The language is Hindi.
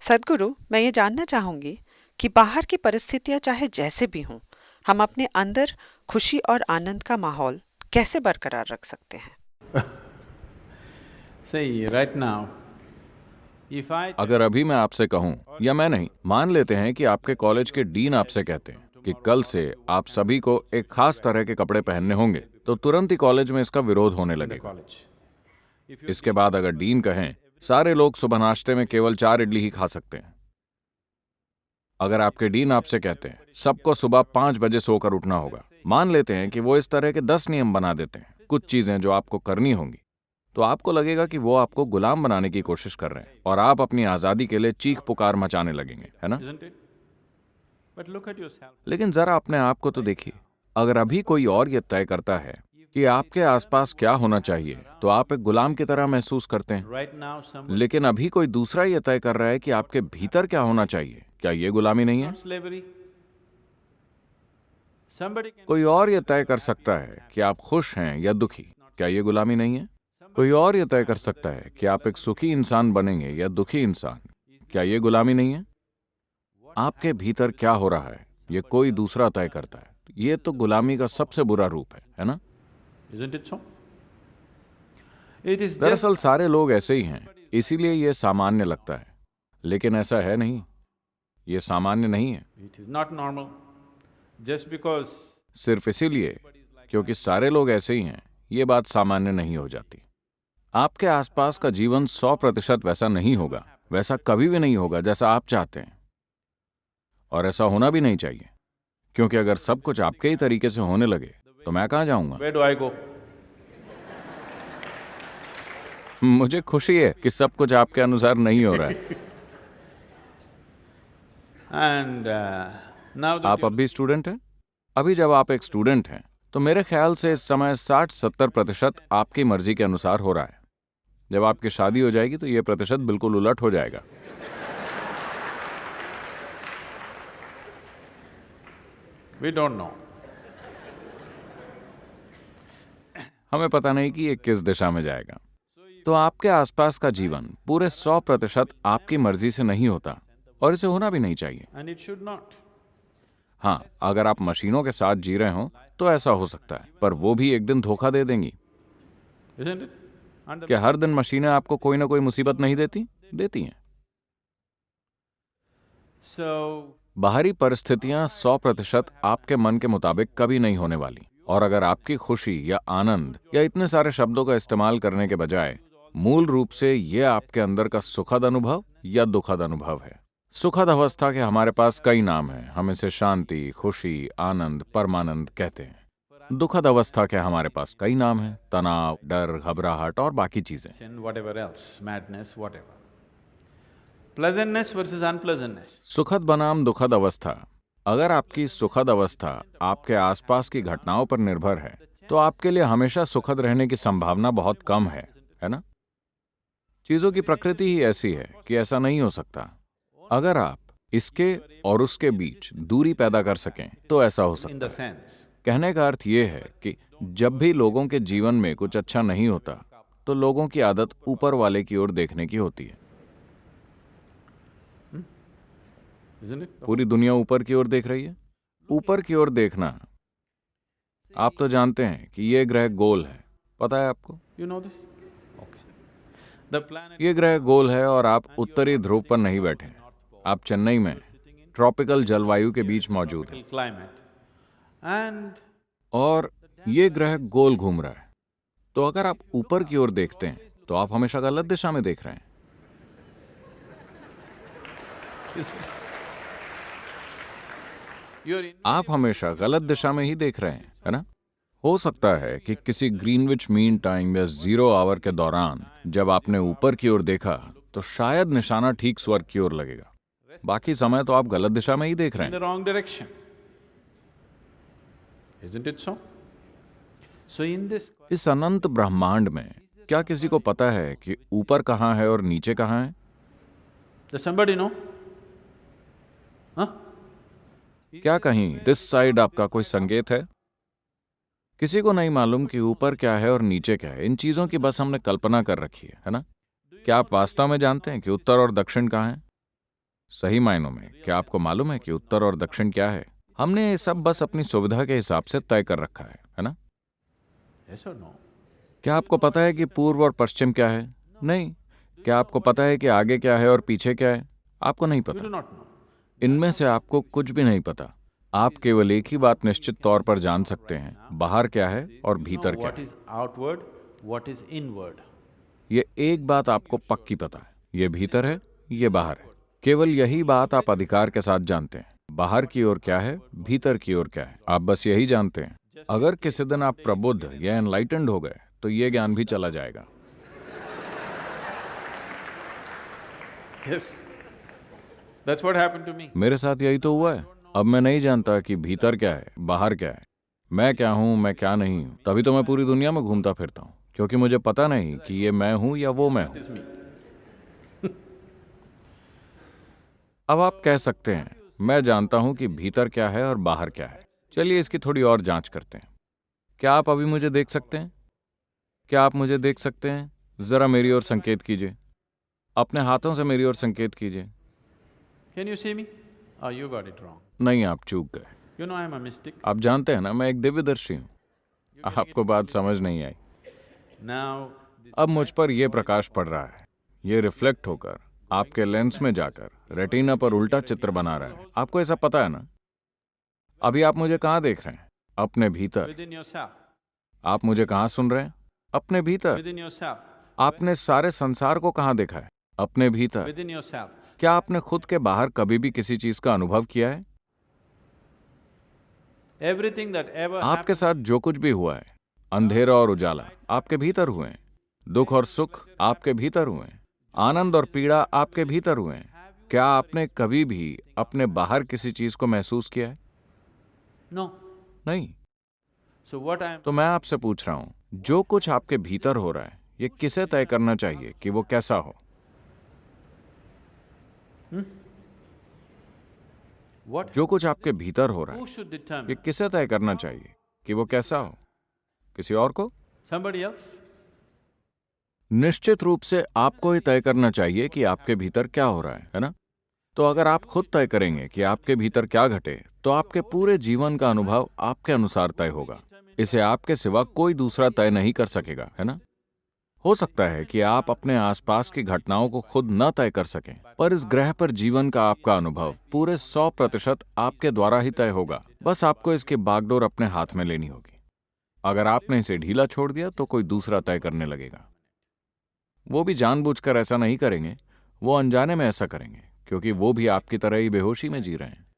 सद्गुरु, मैं ये जानना चाहूंगी कि बाहर की परिस्थितियां चाहे जैसे भी हों, हम अपने अंदर खुशी और आनंद का माहौल कैसे बरकरार रख सकते हैं? See, right now, if I अगर अभी मैं आपसे कहूं, या मैं नहीं, मान लेते हैं कि आपके कॉलेज के डीन आपसे कहते हैं कि कल से आप सभी को एक खास तरह के कपड़े पहनने होंगे, तो तुरंत ही कॉलेज में इसका विरोध होने in the लगेगा। college, इसके बाद अगर डीन कहें सारे लोग सुबह नाश्ते में केवल 4 इडली ही खा सकते हैं, अगर आपके डीन आपसे कहते हैं सबको सुबह 5 बजे सोकर उठना होगा, मान लेते हैं कि वो इस तरह के 10 नियम बना देते हैं, कुछ चीजें जो आपको करनी होंगी, तो आपको लगेगा कि वो आपको गुलाम बनाने की कोशिश कर रहे हैं और आप अपनी आजादी के लिए चीख पुकार मचाने लगेंगे, है ना? isn't it? But look at yourself. लेकिन जरा अपने आप को तो देखिए, अगर अभी कोई और ये तय करता है कि आपके आसपास क्या होना चाहिए, तो आप एक गुलाम की तरह महसूस करते हैं। Right now, somebody लेकिन अभी कोई दूसरा ये तय कर रहा है कि आपके भीतर क्या होना चाहिए, क्या ये गुलामी नहीं है? not slavery. Somebody can कोई और ये तय कर सकता है कि आप खुश हैं या दुखी, क्या ये गुलामी नहीं है? कोई और ये तय कर सकता है कि आप एक सुखी इंसान बनेंगे या दुखी इंसान, क्या ये गुलामी नहीं है? आपके भीतर क्या हो रहा है, ये कोई दूसरा तय करता है। ये तो गुलामी का सबसे बुरा रूप है ना? isn't it so? It is just दरअसल सारे लोग ऐसे ही हैं, इसीलिए ये सामान्य लगता है, लेकिन ऐसा है नहीं, ये सामान्य नहीं है। it is not normal. Just because सिर्फ इसीलिए क्योंकि सारे लोग ऐसे ही हैं, ये बात सामान्य नहीं हो जाती। आपके आसपास का जीवन 100% वैसा नहीं होगा, वैसा कभी भी नहीं होगा जैसा आप चाहते हैं, और ऐसा होना भी नहीं चाहिए, क्योंकि अगर सब कुछ आपके ही तरीके से होने लगे तो मैं कहाँ जाऊंगा? where do I go? मुझे खुशी है कि सब कुछ आपके अनुसार नहीं हो रहा है। And now that आप अब भी स्टूडेंट हैं? अभी जब आप एक स्टूडेंट हैं तो मेरे ख्याल से इस समय 60-70% आपकी मर्जी के अनुसार हो रहा है। जब आपकी शादी हो जाएगी तो ये प्रतिशत बिल्कुल उलट हो जाएगा। we don't know. हमें पता नहीं कि ये किस दिशा में जाएगा। तो आपके आसपास का जीवन पूरे 100% आपकी मर्जी से नहीं होता, और इसे होना भी नहीं चाहिए। And it should not. हाँ, अगर आप मशीनों के साथ जी रहे हो तो ऐसा हो सकता है, पर वो भी एक दिन धोखा दे देंगी। Isn't it? And the क्या हर दिन मशीनें आपको कोई ना कोई मुसीबत नहीं देती? देती हैं। so बाहरी परिस्थितियां 100% आपके मन के मुताबिक कभी नहीं होने वाली, और अगर आपकी खुशी या आनंद या इतने सारे शब्दों का इस्तेमाल करने के बजाय मूल रूप से ये आपके अंदर का सुखद अनुभव या दुखद अनुभव है। सुखद अवस्था के हमारे पास कई नाम हैं, हम इसे शांति, खुशी, आनंद, परमानंद कहते हैं। दुखद अवस्था के हमारे पास कई नाम हैं, तनाव, डर, घबराहट और बाकी चीजें। and whatever else, madness, whatever. Pleasantness versus unpleasantness. सुखद बनाम दुखद अवस्था। अगर आपकी सुखद अवस्था आपके आसपास की घटनाओं पर निर्भर है, तो आपके लिए हमेशा सुखद रहने की संभावना बहुत कम है ना? चीजों की प्रकृति ही ऐसी है कि ऐसा नहीं हो सकता। अगर आप इसके और उसके बीच दूरी पैदा कर सकें तो ऐसा हो In सकता the है। sense, कहने का अर्थ ये है कि जब भी लोगों के जीवन में कुछ अच्छा नहीं होता तो लोगों की आदत ऊपर वाले की ओर देखने की होती है। isn't it? पूरी दुनिया ऊपर की ओर देख रही है। ऊपर की ओर देखना, आप तो जानते हैं कि ये ग्रह गोल है, पता है आपको? You know this? Okay. The planet ये ग्रह गोल है और आप उत्तरी ध्रुव पर नहीं बैठे हैं, आप चेन्नई में ट्रॉपिकल जलवायु के बीच मौजूद हैं, climate. And और ये ग्रह गोल घूम रहा है। तो अगर आप ऊपर की ओर देखते हैं तो आप हमेशा गलत दिशा में देख रहे हैं। you're in आप हमेशा गलत दिशा में ही देख रहे हैं, है ना? हो सकता है कि किसी ग्रीनविच मीन टाइम या 0 आवर के दौरान जब आपने ऊपर की ओर देखा तो शायद निशाना ठीक स्वर्ग की ओर लगेगा, बाकी समय तो आप गलत दिशा में ही देख रहे in हैं। the wrong direction. Isn't it so? So in this, इस अनंत ब्रह्मांड में क्या किसी को पता है कि ऊपर कहाँ है और नीचे कहाँ है? does somebody know? Huh? क्या कहीं दिस साइड आपका कोई संकेत है? किसी को नहीं मालूम कि ऊपर क्या है और नीचे क्या है। इन चीजों की बस हमने कल्पना कर रखी है ना? क्या आप वास्तव में जानते हैं कि उत्तर और दक्षिण कहाँ है? सही मायनों में क्या आपको मालूम है कि उत्तर और दक्षिण क्या है? हमने ये सब बस अपनी सुविधा के हिसाब से तय कर रखा है ना? Yes or no? क्या आपको पता है कि पूर्व और पश्चिम क्या है? नहीं। क्या आपको पता है कि आगे क्या है और पीछे क्या है? आपको नहीं You do पता। not know. इनमें से आपको कुछ भी नहीं पता। आप केवल एक ही बात निश्चित तौर पर जान सकते हैं, बाहर क्या है और You know भीतर क्या what है। is outward, what is inward. ये एक बात आपको पक्की पता है, ये भीतर है, ये बाहर है। केवल यही बात आप अधिकार के साथ जानते हैं। बाहर की ओर क्या है, भीतर की ओर क्या है, आप बस यही जानते हैं। अगर किसी दिन आप प्रबुद्ध या एनलाइटेंड हो गए तो ये ज्ञान भी चला जाएगा। Yes. That's what happened to me. मेरे साथ यही तो हुआ है। अब मैं नहीं जानता कि भीतर क्या है, बाहर क्या है, मैं क्या हूं, मैं क्या नहीं हूं। तभी तो मैं पूरी दुनिया में घूमता फिरता हूं, क्योंकि मुझे पता नहीं कि ये मैं हूं या वो मैं हूं। It is me. अब आप कह सकते हैं, मैं जानता हूं कि भीतर क्या है और बाहर क्या है। चलिए इसकी थोड़ी और जांच करते हैं। क्या आप अभी मुझे देख सकते हैं? क्या आप मुझे देख सकते हैं? जरा मेरी ओर संकेत कीजिए। अपने हाथों से मेरी ओर संकेत कीजिए। Can you see me? Oh, you got it wrong. नहीं, आप चूक गए। You know I'm a mystic. आप जानते हैं ना, मैं एक दिव्यदर्शी हूं। आपको बात समझ नहीं आई। Now, अब मुझ पर यह प्रकाश पड़ रहा है, ये रिफ्लेक्ट होकर आपके लेंस में जाकर रेटिना पर उल्टा चित्र बना रहा है। आपको ऐसा पता है ना? अभी आप मुझे कहाँ देख रहे हैं? अपने भीतर। within yourself, आप मुझे कहाँ सुन रहे हैं? अपने भीतर। within yourself, आपने सारे संसार को कहाँ देखा है? अपने भीतर। within yourself. क्या आपने खुद के बाहर कभी भी किसी चीज का अनुभव किया है? Everything that ever आपके happened, साथ जो कुछ भी हुआ है, अंधेरा और उजाला आपके भीतर हुए हैं, दुख और सुख आपके भीतर हुए हैं, आनंद और पीड़ा आपके भीतर हुए हैं। क्या आपने कभी भी अपने बाहर किसी चीज को महसूस किया है? no. नहीं। So what I'm तो मैं आपसे पूछ रहा हूं, जो कुछ आपके भीतर हो रहा है, ये किसे तय करना चाहिए कि वो कैसा हो? what? जो कुछ आपके भीतर हो रहा Who है, should ये determine? किसे तय करना चाहिए कि वो कैसा हो? किसी और को? Somebody else? निश्चित रूप से आपको ही तय करना चाहिए कि आपके भीतर क्या हो रहा है ना? तो अगर आप खुद तय करेंगे कि आपके भीतर क्या घटे, तो आपके पूरे जीवन का अनुभव आपके अनुसार तय होगा। इसे आपके सिवा कोई दूसरा तय नहीं कर सकेगा, है ना? हो सकता है कि आप अपने आसपास की घटनाओं को खुद न तय कर सकें, पर इस ग्रह पर जीवन का आपका अनुभव पूरे 100% आपके द्वारा ही तय होगा। बस आपको इसकी बागडोर अपने हाथ में लेनी होगी। अगर आपने इसे ढीला छोड़ दिया तो कोई दूसरा तय करने लगेगा। वो भी जानबूझकर ऐसा नहीं करेंगे, वो अनजाने में ऐसा करेंगे, क्योंकि वो भी आपकी तरह ही बेहोशी में जी रहे हैं।